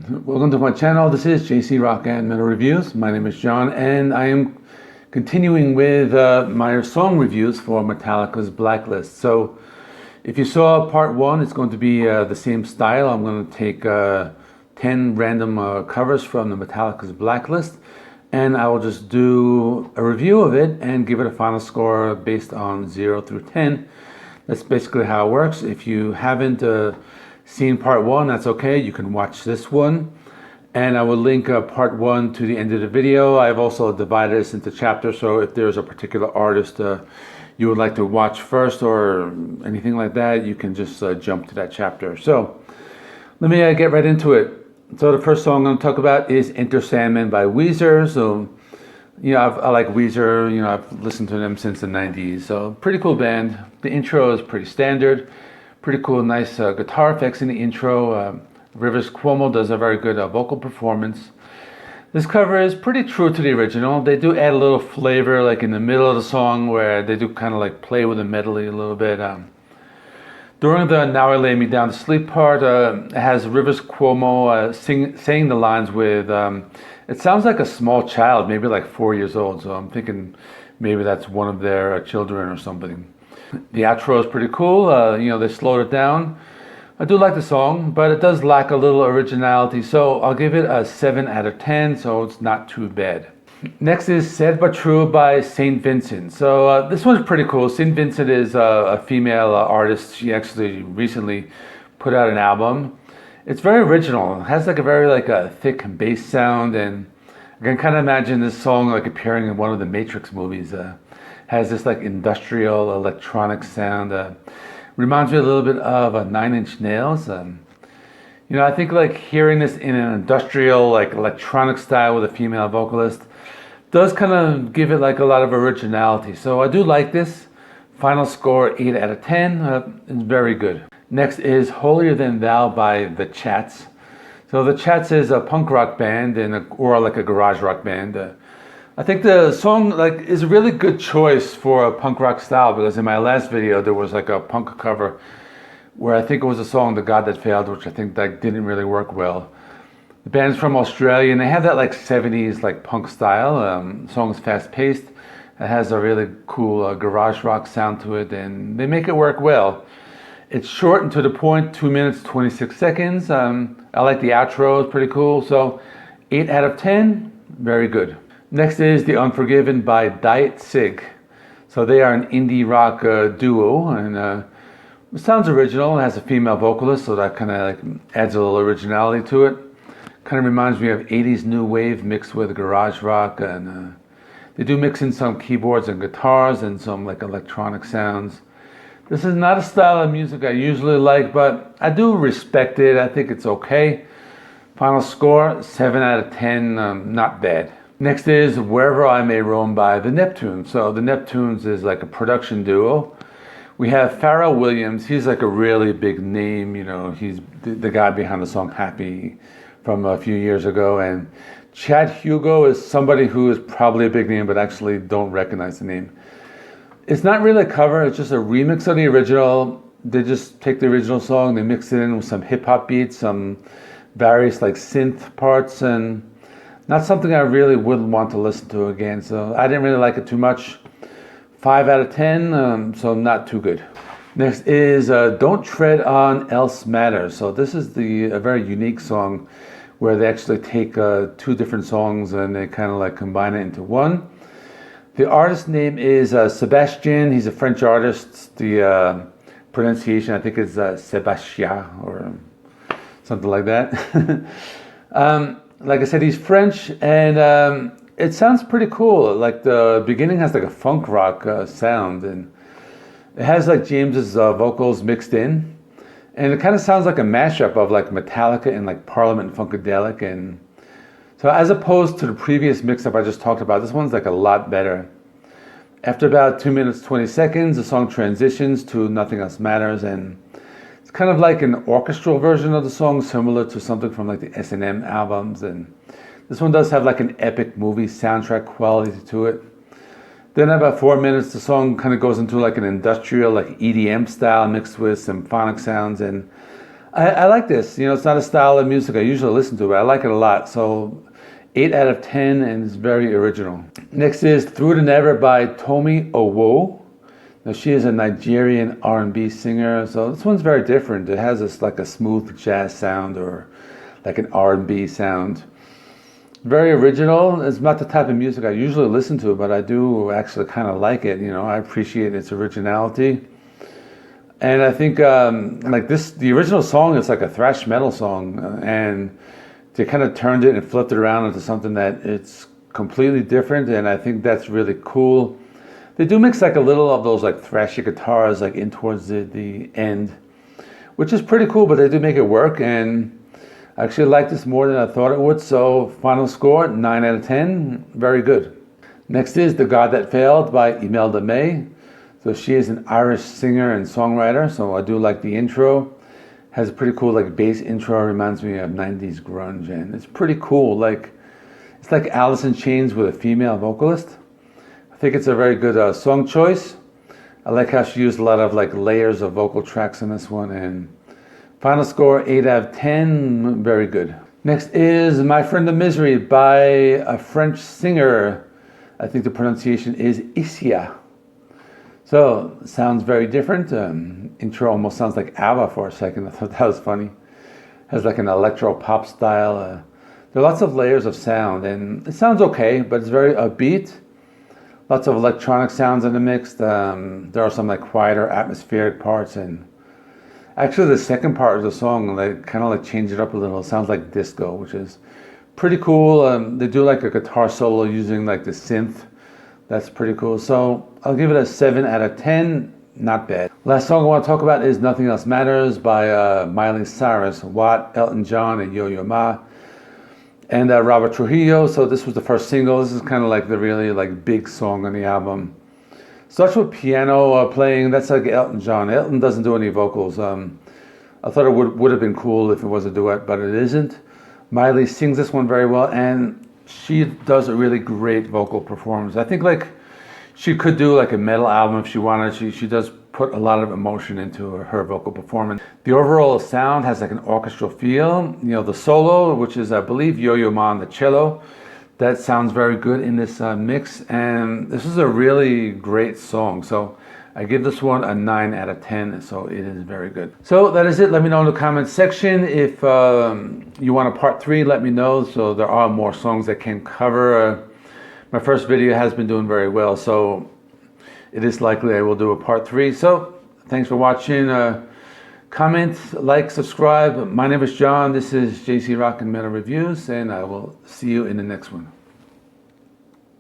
Welcome to my channel. This is JC Rock and Metal Reviews. My name is John, and I am continuing with my song reviews for Metallica's Blacklist. So, if you saw part one, it's going to be the same style. I'm going to take 10 random covers from the Metallica's Blacklist, and I will just do a review of it and give it a final score based on 0 through 10. That's basically how it works. If you haven't seen part one, that's okay. You can watch this one, and I will link part one to the end of the video. I've also divided this into chapters, so if there's a particular artist you would like to watch first or anything like that, you can just jump to that chapter. So let me get right into it. So the first song I'm going to talk about is Enter Sandman by Weezer. So I like Weezer. I've listened to them since the 90s. So pretty cool band. The intro is pretty standard. Pretty cool, nice guitar effects in the intro. Rivers Cuomo does a very good vocal performance. This cover is pretty true to the original. They do add a little flavor like in the middle of the song where they do kind of like play with the medley a little bit. During the Now I Lay Me Down to Sleep part, it has Rivers Cuomo saying the lines with, it sounds like a small child, maybe like 4 years old. So I'm thinking maybe that's one of their children or something. The outro is pretty cool. They slowed it down. I do like the song, but it does lack a little originality, so I'll give it a 7 out of 10, so it's not too bad. Next is Sad But True by St. Vincent. So this one's pretty cool. St. Vincent is a female artist. She actually recently put out an album. It's very original. It has like a very thick bass sound, and I can kind of imagine this song like appearing in one of the Matrix movies. Has this like industrial electronic sound. Reminds me a little bit of Nine Inch Nails. I think like hearing this in an industrial like electronic style with a female vocalist does kind of give it like a lot of originality. So I do like this. Final score 8 out of 10. It's very good. Next is Holier Than Thou by The Chats. So The Chats is a punk rock band or like a garage rock band. I think the song is a really good choice for a punk rock style, because in my last video there was like a punk cover where I think it was a song The God That Failed, which I think didn't really work well. The band's from Australia and they have that like 70s like punk style. The song is fast paced. It has a really cool garage rock sound to it, and they make it work well. It's short and to the point, 2 minutes 26 seconds. I like the outro, it's pretty cool. So 8 out of 10, very good. Next is The Unforgiven by Diet Sig. So they are an indie rock duo, and it sounds original. It has a female vocalist, so that kind of adds a little originality to it. Kind of reminds me of 80s new wave mixed with garage rock, and they do mix in some keyboards and guitars and some like electronic sounds. This is not a style of music I usually like, but I do respect it. I think it's okay. Final score 7 out of 10, not bad. Next is Wherever I May Roam by the Neptunes. So the Neptunes is like a production duo. We have Pharrell Williams. He's like a really big name. He's the guy behind the song Happy from a few years ago. And Chad Hugo is somebody who is probably a big name, but actually don't recognize the name. It's not really a cover. It's just a remix of the original. They just take the original song, they mix it in with some hip hop beats, some various like synth parts, and not something I really wouldn't want to listen to again. So I didn't really like it too much. 5 out of 10, so not too good. Next is Don't Tread on Else Matters. So this is a very unique song where they actually take 2 different songs and they kind of like combine it into one. The artist name is Sebastian. He's a French artist. The pronunciation I think is Sebastian or something like that. Like I said, he's French, and it sounds pretty cool. Like the beginning has like a funk rock sound, and it has like James's vocals mixed in, and it kind of sounds like a mashup of like Metallica and like Parliament Funkadelic. And so as opposed to the previous mix-up I just talked about, this one's like a lot better. After about 2 minutes 20 seconds, the song transitions to Nothing Else Matters, and it's kind of like an orchestral version of the song, similar to something from like the S&M albums. And this one does have like an epic movie soundtrack quality to it. Then about 4 minutes, the song kind of goes into like an industrial like EDM style mixed with symphonic sounds, and I like this. You know, it's not a style of music I usually listen to, but I like it a lot. So 8 out of 10, and it's very original. Next is Through the Never by Tomi Owo. Now she is a Nigerian R&B singer, so this one's very different. It has this like a smooth jazz sound or like an R&B sound. Very original. It's not the type of music I usually listen to, but I do actually kind of like it. You know, I appreciate its originality. And I think like this, the original song is like a thrash metal song, and they kind of turned it and flipped it around into something that it's completely different, and I think that's really cool. They do mix like a little of those like thrashy guitars like in towards the end, which is pretty cool, but they do make it work, and I actually like this more than I thought it would. So final score, 9 out of 10, very good. Next is The God That Failed by Imelda May. So she is an Irish singer and songwriter, so I do like the intro. Has a pretty cool like bass intro, reminds me of 90s grunge, and it's pretty cool. Like it's like Alice in Chains with a female vocalist. I think it's a very good song choice. I like how she used a lot of like layers of vocal tracks in this one, and final score 8 out of 10, very good. Next is My Friend of Misery by a French singer. I think the pronunciation is Izia. So, sounds very different. Intro almost sounds like ABBA for a second. I thought that was funny. Has like an electro pop style. There are lots of layers of sound, and it sounds okay, but it's very upbeat. Lots of electronic sounds in the mix. There are some like quieter atmospheric parts, and actually the second part of the song, they kind of like change it up a little. It sounds like disco, which is pretty cool. They do like a guitar solo using like the synth. That's pretty cool. So I'll give it a 7 out of 10. Not bad. Last song I want to talk about is Nothing Else Matters by Miley Cyrus, Watt, Elton John, and Yo-Yo Ma, and Robert Trujillo. So this was the first single. This is kind of like the really like big song on the album. Starts with piano playing. That's like Elton John. Elton doesn't do any vocals. I thought it would have been cool if it was a duet, but it isn't. Miley sings this one very well, and she does a really great vocal performance. I think like she could do like a metal album if she wanted. She does put a lot of emotion into her vocal performance. The overall sound has like an orchestral feel. You know, the solo, which is I believe Yo-Yo Ma on the cello, that sounds very good in this mix. And this is a really great song. So I give this one a 9 out of 10, so it is very good. So that is it. Let me know in the comments section. If you want a part 3, let me know. So there are more songs that can cover. My first video has been doing very well, so it is likely I will do a part 3. So thanks for watching. Comment, like, subscribe. My name is John. This is JC Rock and Metal Reviews, and I will see you in the next one.